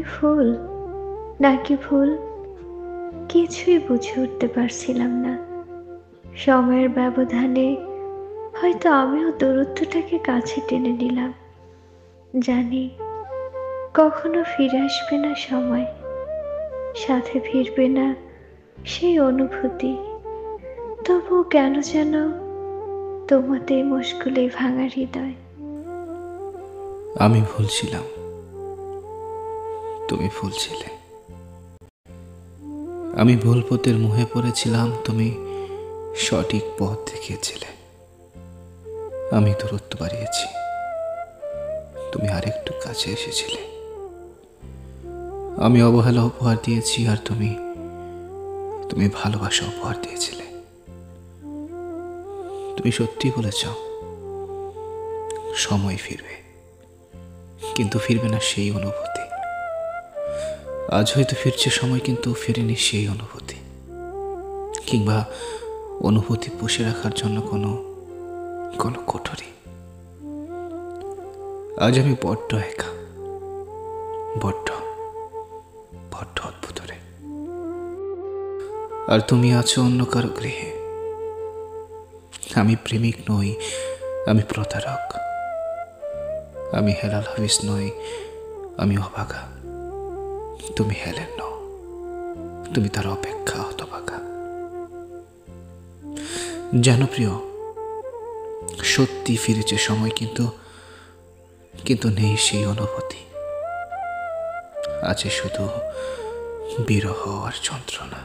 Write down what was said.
ফুল নাকি ভুল কিছুই বুঝে উঠতে পারছিলাম না। সময়ের ব্যবধানে হয়তো আমিও দূরত্বটাকে কাছে টেনে নিলাম। জানি কখনো ফিরে আসবে না সময়, সাথে ফিরবে না সেই অনুভূতি। তবুও কেন যেন তোমাতেই মুশকুলে ভাঙা হৃদয়। আমি ভুল ছিলাম, তুমি ভুল ছিলে। আমি ভুল পথের মুহে পড়েছিলাম, তুমি সঠিক পথ দেখিয়েছিলে। আমি দূরত্ব বাড়িয়েছি, তুমি আরেকটু কাছে এসেছিলে। আমি অবহেলা উপহার দিয়েছি, আর তুমি তুমি ভালোবাসা উপহার দিয়েছিলে। তুমি সত্যি বলেছ, সময় ফিরবে, কিন্তু ফিরবে না সেই অনুভূতি। আজ হয়তো ফিরছে সময়, কিন্তু ফেরেনি সেই অনুভূতি, কিংবা অনুভূতি পুষে রাখার জন্য কোনো কোনো কোঠরি। আজ আমি বড্ড একা, বড্ড বড্ড অদ্ভুত রে। আর তুমি আছো অন্য কারো গৃহে। আমি প্রেমিক নই, আমি প্রতারক। আমি হেলাল হাফিজ নই, আমি অভাগা। তুমি হেলেন নও, তুমি তার অপেক্ষা হতভাগা। জানো প্রিয়, সত্যি ফিরেছে সময়, কিন্তু কিন্তু নেই সেই অনুভূতি। আছে শুধু বিরহ আর যন্ত্রণা।